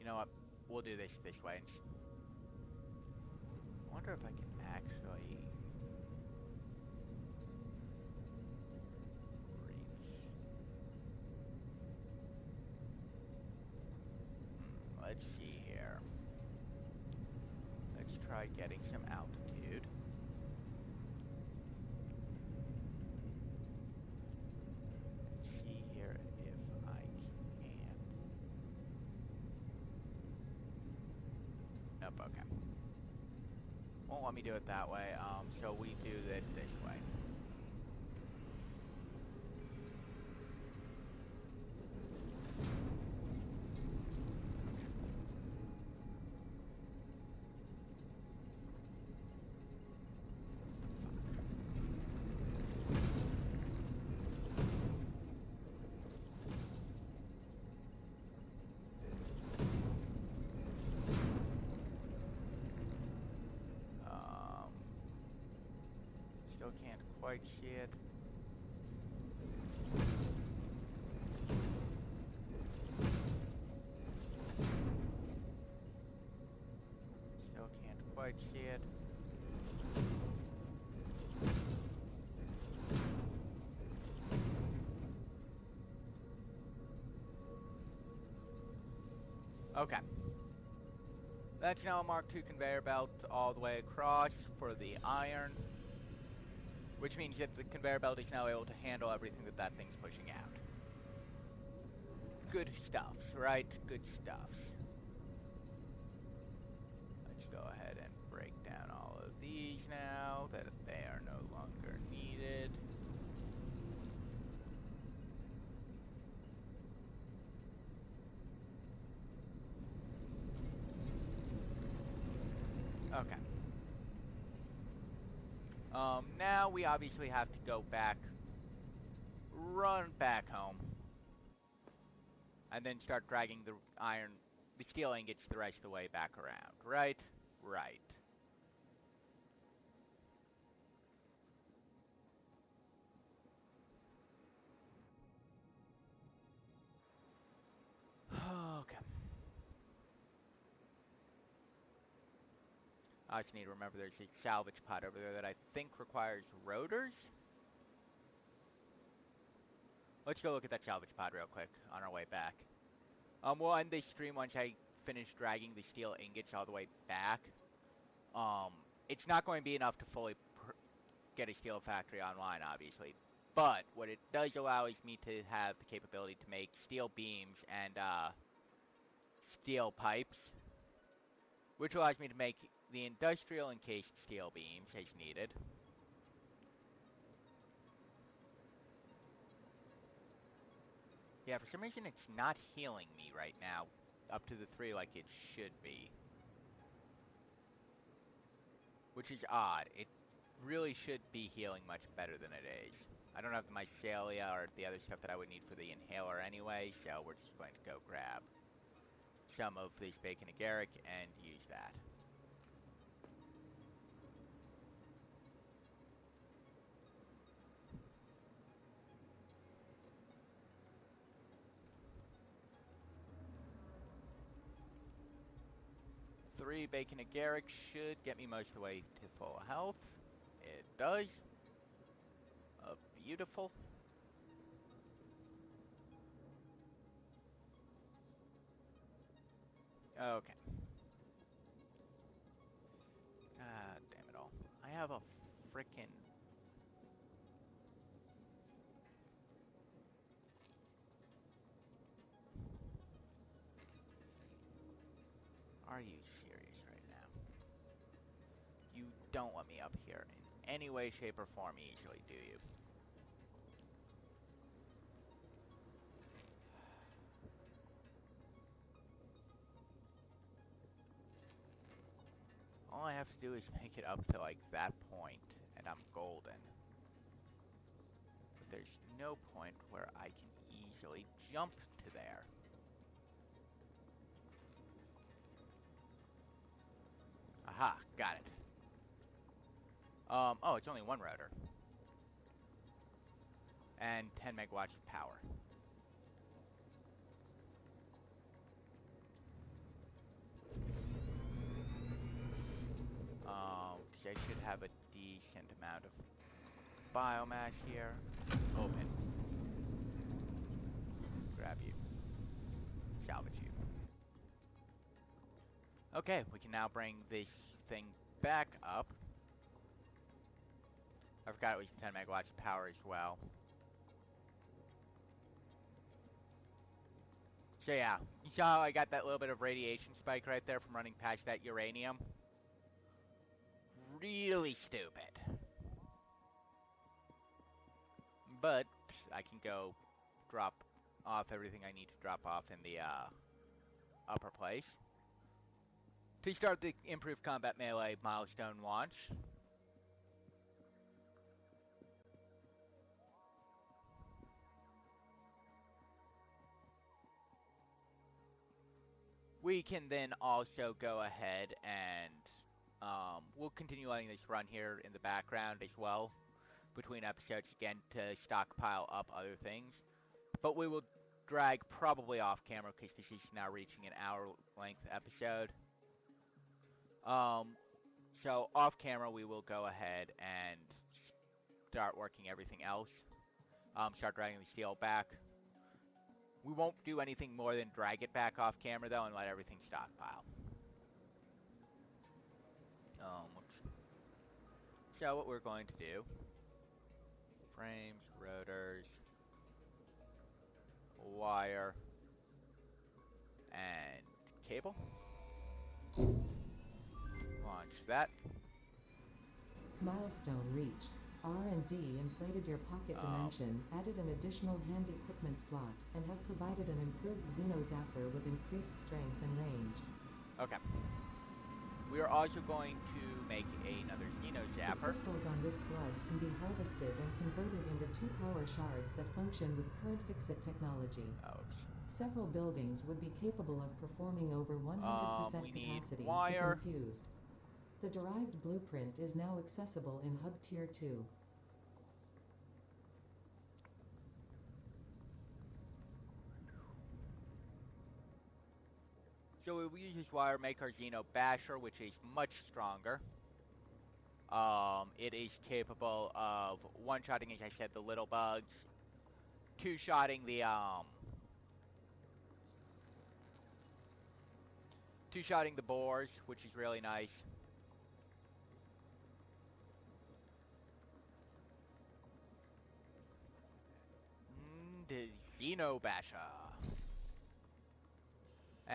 Speaker 1: You know what? We'll do this way. I wonder if I can actually let's see here. Let's try getting some altitude. Let's see here if I can. Nope, okay. Won't let me do it that way, so we do this way. Still can't quite see it. Still can't quite see it. Okay. That's now a Mark II conveyor belt all the way across for the iron. Which means that the conveyor belt is now able to handle everything that that thing's pushing out. Good stuff, right? Good stuff. Let's go ahead and break down all of these now that they are no longer needed. Okay. Now we obviously have to go back, run back home, and then start dragging the steel ingots the rest of the way back around, right? Right. Okay. I just need to remember there's a salvage pod over there that I think requires rotors. Let's go look at that salvage pod real quick on our way back. We'll end this stream once I finish dragging the steel ingots all the way back. It's not going to be enough to fully get a steel factory online, obviously. But what it does allow is me to have the capability to make steel beams and steel pipes, which allows me to make the industrial encased steel beams as needed. Yeah, for some reason it's not healing me right now up to the 3 like it should be. Which is odd. It really should be healing much better than it is. I don't have the mycelia or the other stuff that I would need for the inhaler anyway, so we're just going to go grab some of this bacon agaric and use that. Three bacon agaric should get me most of the way to full health. It does. Beautiful. Okay. have a frickin'... Are you serious right now? You don't want me up here in any way, shape, or form easily, do you? All I have to do is make it up to, like, that point, and I'm golden. But there's no point where I can easily jump to there. Aha, got it. Oh, it's only one rotor. And 10 megawatts of power. I should have a decent amount of biomass here. Open. Grab you. Salvage you. Okay, we can now bring this thing back up. I forgot it was 10 megawatts of power as well. So yeah, you saw how I got that little bit of radiation spike right there from running past that uranium? Really stupid. But I can go drop off everything I need to drop off in the upper place. To start the Improved Combat Melee milestone launch. We can then also go ahead and we'll continue letting this run here in the background as well between episodes again to stockpile up other things. But we will drag probably off camera because this is now reaching an hour length episode. So off camera we will go ahead and start working everything else. Start dragging the steel back. We won't do anything more than drag it back off camera though and let everything stockpile. So what we're going to do, frames, rotors, wire, and cable. Launch that.
Speaker 2: Milestone reached. R&D inflated your pocket dimension, added an additional hand equipment slot, and have provided an improved Xeno Zapper with increased strength and range.
Speaker 1: Okay. We are also going to make another Xeno Zapper.
Speaker 2: The crystals on this slug can be harvested and converted into 2 power shards that function with current fix-it technology.
Speaker 1: Oops.
Speaker 2: Several buildings would be capable of performing over 100% capacity
Speaker 1: wire.
Speaker 2: if infused. The derived blueprint is now accessible in Hub Tier 2.
Speaker 1: So we will use this wire, make our Xeno Basher, which is much stronger. It is capable of one-shotting, as I said, the little bugs, two-shotting the, two-shotting the boars, which is really nice. The Xeno Basher.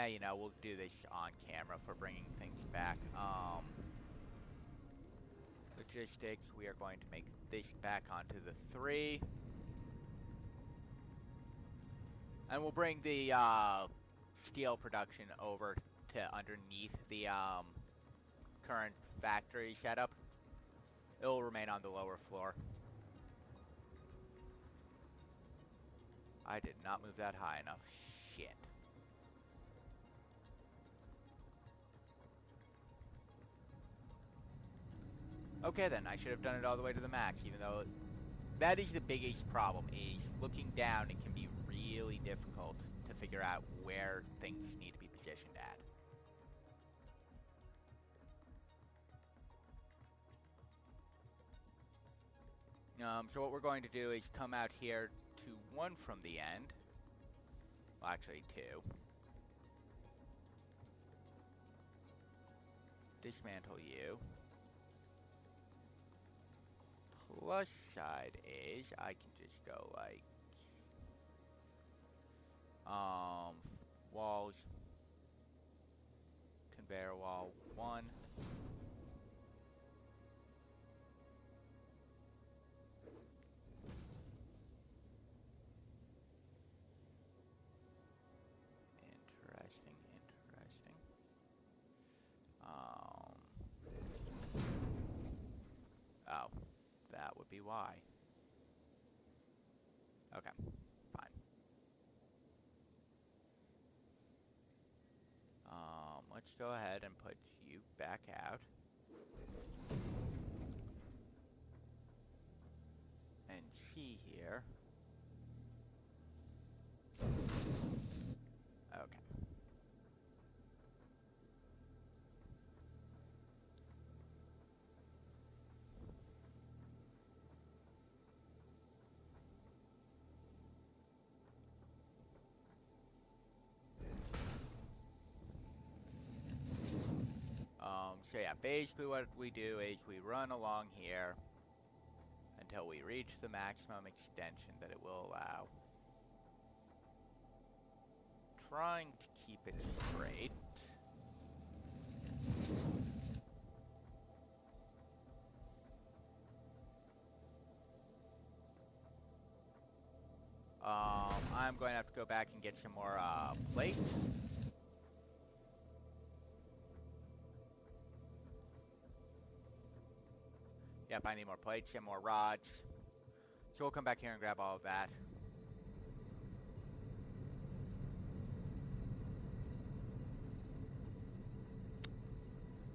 Speaker 1: You know, we'll do this on camera for bringing things back. Logistics, we are going to make this back onto the 3. And we'll bring the steel production over to underneath the current factory setup. It will remain on the lower floor. I did not move that high enough. Shit. Okay then, I should have done it all the way to the max, even though that is the biggest problem, is looking down it can be really difficult to figure out where things need to be positioned at. So what we're going to do is come out here to 1 from the end. Well, actually 2. Dismantle you. plus side is I can just go like walls, conveyor wall 1. Interesting, interesting. Oh, that would be why. Okay, fine. Let's go ahead and put you back out. And she here. Okay. So yeah, basically what we do is we run along here until we reach the maximum extension that it will allow. Trying to keep it straight. I'm going to have to go back and get some more plates. Yep, I need more plates and more rods. So we'll come back here and grab all of that.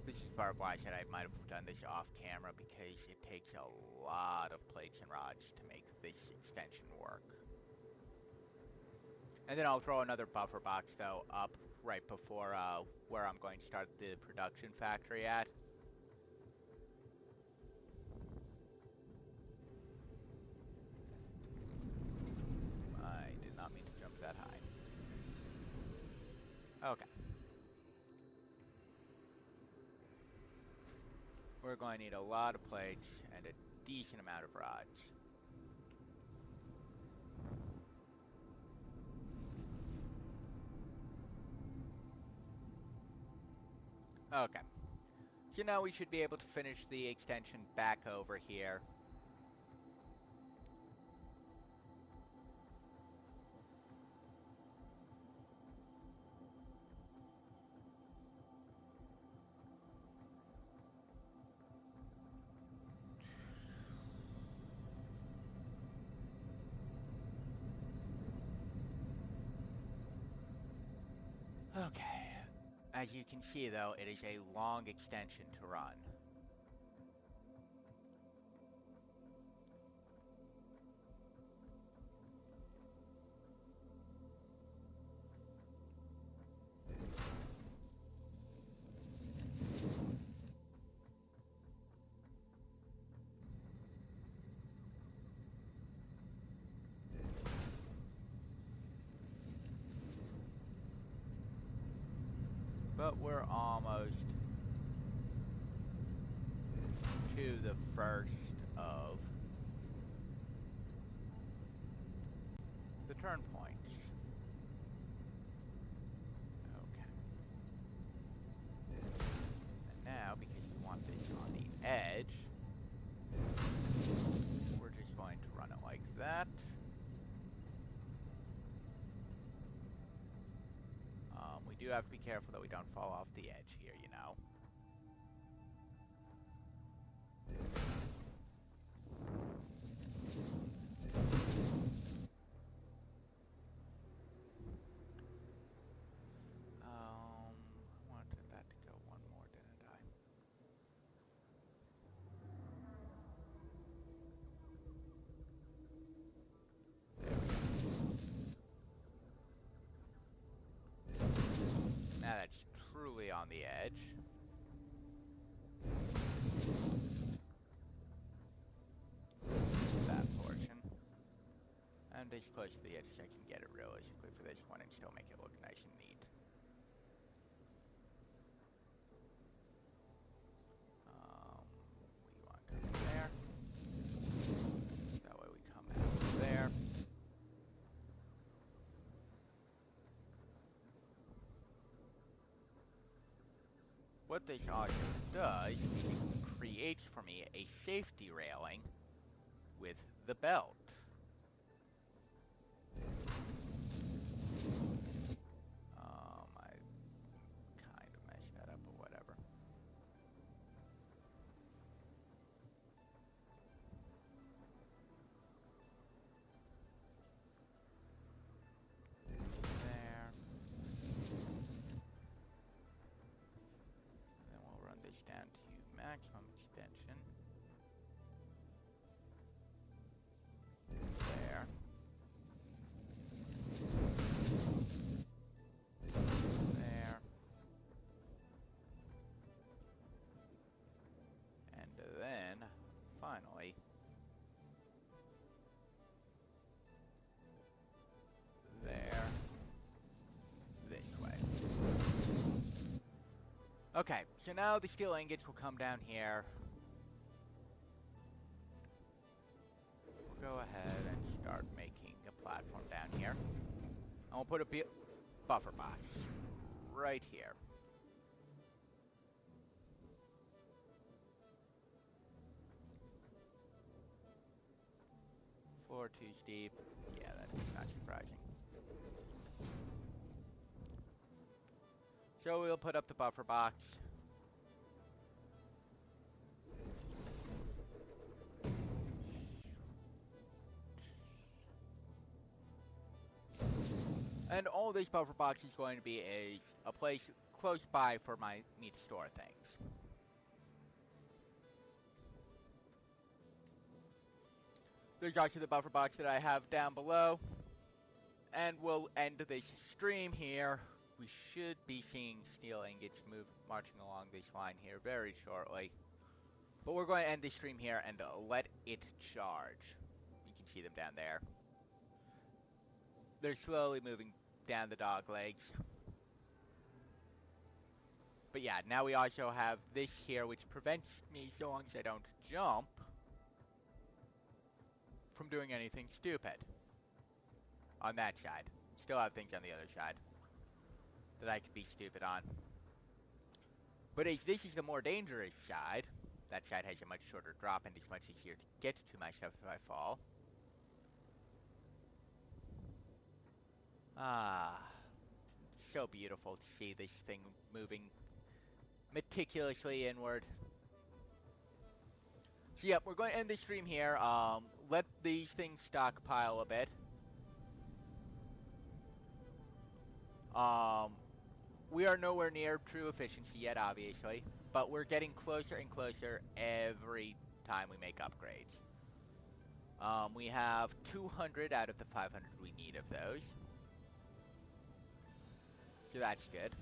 Speaker 1: This is part of why I said I might have done this off camera, because it takes a lot of plates and rods to make this extension work. And then I'll throw another buffer box, though, up right before where I'm going to start the production factory at. I did not mean to jump that high. Okay. We're going to need a lot of plates and a decent amount of rods. Okay. So now we should be able to finish the extension back over here. Okay. As you can see, though, it is a long extension to run. But we're almost to the first of the turn points. Okay. And now, because we want this on the edge, we're just going to run it like that. We do have to be careful that we don't fall off the edge here, you know. I wanted that to go one more, didn't I? Now that's truly on the edge. That portion. And as close to the edge as I can get it realistically for this one and still make it look nice and neat. We want to come there. what this also does is it creates for me a safety railing with the belt. I kind of messed that up, but whatever. There. And then we'll run this down to maximum extension. There. There. And then, finally, there. This way. Okay, so now the steel ingots will come down here. We'll go ahead and start making a platform down here. And we'll put a buffer box right here. 4 too steep. Yeah, that's not surprising. So we'll put up the buffer box. And all this buffer box is going to be a place close by for me to store things. There's also the buffer box that I have down below. And we'll end this stream here. We should be seeing steel ingots marching along this line here very shortly. But we're going to end the stream here and let it charge. You can see them down there. They're slowly moving down the dog legs. But yeah, now we also have this here, which prevents me, so long as I don't jump, from doing anything stupid. On that side. Still have things on the other side that I could be stupid on. But as this is the more dangerous side, that side has a much shorter drop and it's much easier to get to my stuff if I fall. Ah, so beautiful to see this thing moving meticulously inward. So yep, we're going to end the stream here. Let these things stockpile a bit. We are nowhere near true efficiency yet, obviously, but we're getting closer and closer every time we make upgrades. We have 200 out of the 500 we need of those. So that's good.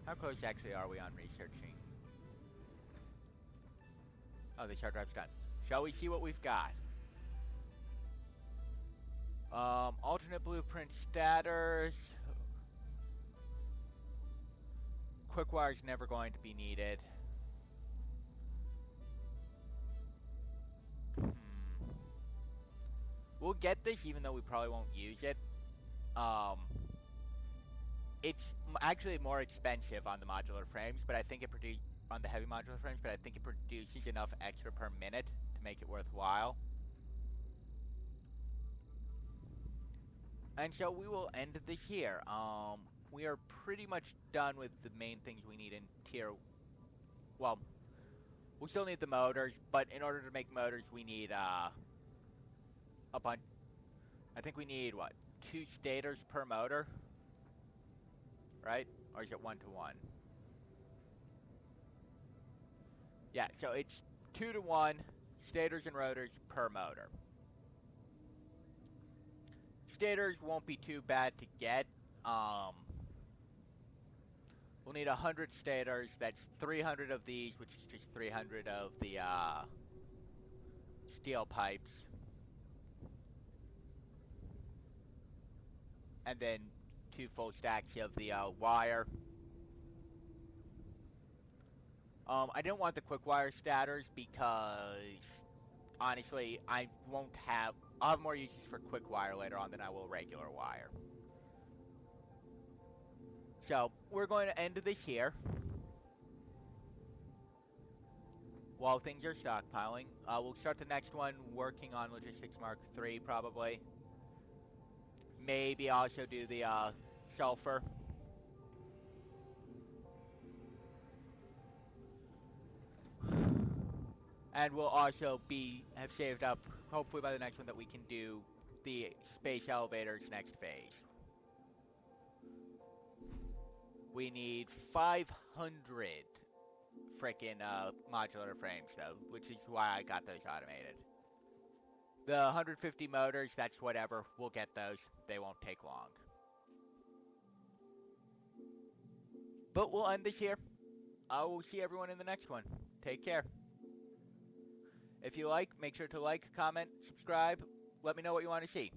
Speaker 1: How close actually are we on researching? Oh, the hard drive's done. Shall we see what we've got? Alternate blueprint statters. Quick wire's never going to be needed. We'll get this even though we probably won't use it. It's actually more expensive on the modular frames, but I think it on the heavy modular frames, but I think it produces enough extra per minute to make it worthwhile. And so we will end this here. We are pretty much done with the main things we need in tier. Well, we'll still need the motors, but in order to make motors, we need a bunch. I think we need what? 2 stators per motor, right? Or is it 1 to 1? Yeah, so it's 2 to 1 stators and rotors per motor. Stators won't be too bad to get. We'll need 100 stators. That's 300 of these, which is just 300 of the steel pipes. And then 2 full stacks of the wire. I didn't want the quick wire statters because, honestly, I'll have more uses for quick wire later on than I will regular wire. So, we're going to end this here. While things are stockpiling, we'll start the next one working on Logistics Mark III, probably. Maybe also do the sulfur. And we'll also have saved up, hopefully by the next one, that we can do the space elevators next phase. We need 500 frickin' modular frames, though, which is why I got those automated. The 150 motors, that's whatever. We'll get those. They won't take long. But we'll end this here. I will see everyone in the next one. Take care. If you like, make sure to like, comment, subscribe. Let me know what you want to see.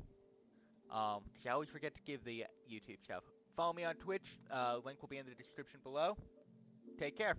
Speaker 1: Because I always forget to give the YouTube stuff. Follow me on Twitch. Link will be in the description below. Take care.